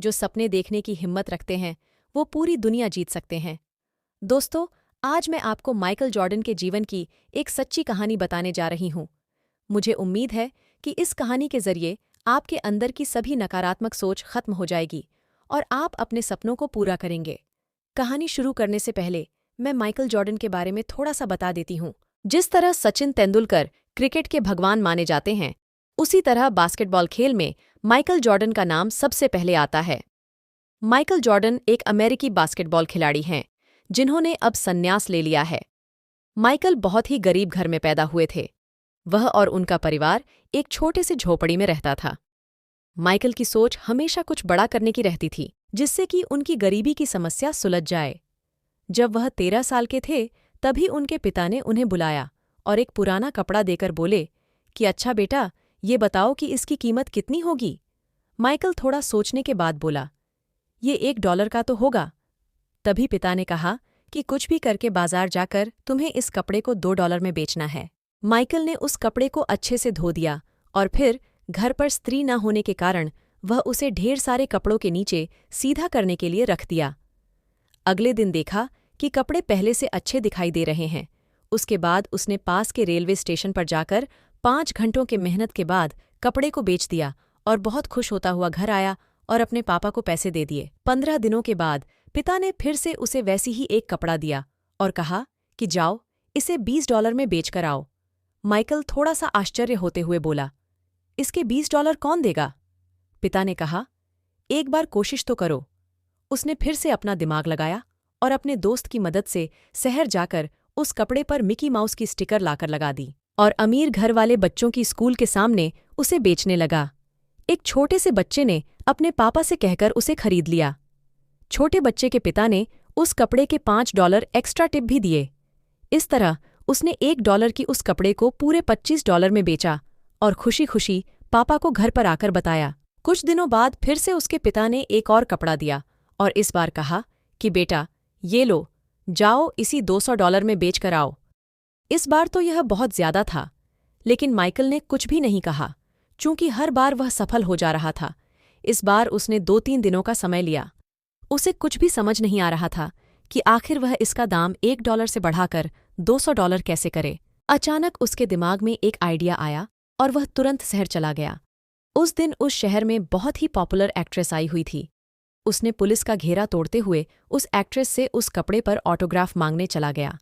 जो सपने देखने की हिम्मत रखते हैं वो पूरी दुनिया जीत सकते हैं। दोस्तों, आज मैं आपको माइकल जॉर्डन के जीवन की एक सच्ची कहानी बताने जा रही हूँ। मुझे उम्मीद है कि इस कहानी के जरिए आपके अंदर की सभी नकारात्मक सोच खत्म हो जाएगी और आप अपने सपनों को पूरा करेंगे। कहानी शुरू करने से पहले मैं माइकल जॉर्डन के बारे में थोड़ा सा बता देती हूँ। जिस तरह सचिन तेंदुलकर क्रिकेट के भगवान माने जाते हैं, उसी तरह बास्केटबॉल खेल में माइकल जॉर्डन का नाम सबसे पहले आता है। माइकल जॉर्डन एक अमेरिकी बास्केटबॉल खिलाड़ी हैं जिन्होंने अब संन्यास ले लिया है। माइकल बहुत ही गरीब घर में पैदा हुए थे। वह और उनका परिवार एक छोटे से झोपड़ी में रहता था। माइकल की सोच हमेशा कुछ बड़ा करने की रहती थी, जिससे कि उनकी गरीबी की समस्या सुलझ जाए। जब वह 13 साल के थे, तभी उनके पिता ने उन्हें बुलाया और एक पुराना कपड़ा देकर बोले कि अच्छा बेटा, ये बताओ कि इसकी कीमत कितनी होगी। माइकल थोड़ा सोचने के बाद बोला, ये $1 का तो होगा। तभी पिता ने कहा कि कुछ भी करके बाजार जाकर तुम्हें इस कपड़े को $2 में बेचना है। माइकल ने उस कपड़े को अच्छे से धो दिया और फिर घर पर स्त्री न होने के कारण वह उसे ढेर सारे कपड़ों के नीचे सीधा करने के लिए रख दिया। अगले दिन देखा कि कपड़े पहले से अच्छे दिखाई दे रहे हैं। उसके बाद उसने पास के रेलवे स्टेशन पर जाकर 5 घंटों के मेहनत के बाद कपड़े को बेच दिया और बहुत खुश होता हुआ घर आया और अपने पापा को पैसे दे दिए। 15 दिनों के बाद पिता ने फिर से उसे वैसी ही एक कपड़ा दिया और कहा कि जाओ, इसे $20 में बेच कर आओ। माइकल थोड़ा सा आश्चर्य होते हुए बोला, इसके $20 कौन देगा? पिता ने कहा, एक बार कोशिश तो करो। उसने फिर से अपना दिमाग लगाया और अपने दोस्त की मदद से शहर जाकर उस कपड़े पर मिकी माउस की स्टिकर लाकर लगा दी और अमीर घर वाले बच्चों की स्कूल के सामने उसे बेचने लगा। एक छोटे से बच्चे ने अपने पापा से कहकर उसे खरीद लिया। छोटे बच्चे के पिता ने उस कपड़े के $5 एक्स्ट्रा टिप भी दिए। इस तरह उसने $1 की उस कपड़े को पूरे $25 में बेचा और खुशी खुशी पापा को घर पर आकर बताया। कुछ दिनों बाद फिर से उसके पिता ने एक और कपड़ा दिया और इस बार कहा कि बेटा, ये लो, जाओ इसी $200 में बेच कर आओ। इस बार तो यह बहुत ज्यादा था, लेकिन माइकल ने कुछ भी नहीं कहा, चूंकि हर बार वह सफल हो जा रहा था। इस बार उसने 2-3 दिनों का समय लिया। उसे कुछ भी समझ नहीं आ रहा था कि आखिर वह इसका दाम $1 से बढ़ाकर $200 कैसे करे। अचानक उसके दिमाग में एक आइडिया आया और वह तुरंत शहर चला गया। उस दिन उस शहर में बहुत ही पॉपुलर एक्ट्रेस आई हुई थी। उसने पुलिस का घेरा तोड़ते हुए उस एक्ट्रेस से उस कपड़े पर ऑटोग्राफ मांगने चला गया।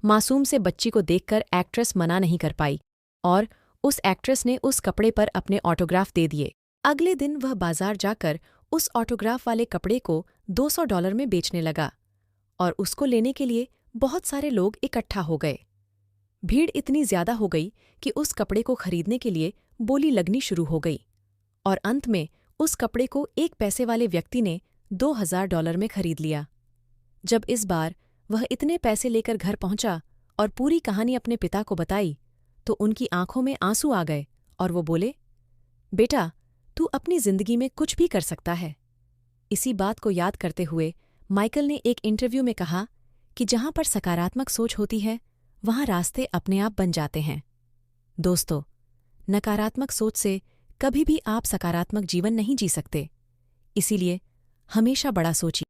मासूम से बच्ची को देखकर एक्ट्रेस मना नहीं कर पाई और उस एक्ट्रेस ने उस कपड़े पर अपने ऑटोग्राफ दे दिए। अगले दिन वह बाजार जाकर उस ऑटोग्राफ वाले कपड़े को $200 में बेचने लगा और उसको लेने के लिए बहुत सारे लोग इकट्ठा हो गए। भीड़ इतनी ज्यादा हो गई कि उस कपड़े को खरीदने के लिए बोली लगनी शुरू हो गई और अंत में उस कपड़े को एक पैसे वाले व्यक्ति ने $2000 में खरीद लिया। जब इस बार वह इतने पैसे लेकर घर पहुंचा और पूरी कहानी अपने पिता को बताई, तो उनकी आंखों में आंसू आ गए और वो बोले, बेटा, तू अपनी जिंदगी में कुछ भी कर सकता है। इसी बात को याद करते हुए माइकल ने एक इंटरव्यू में कहा कि जहां पर सकारात्मक सोच होती है, वहां रास्ते अपने आप बन जाते हैं। दोस्तों, नकारात्मक सोच से कभी भी आप सकारात्मक जीवन नहीं जी सकते। इसीलिए हमेशा बड़ा सोचिए।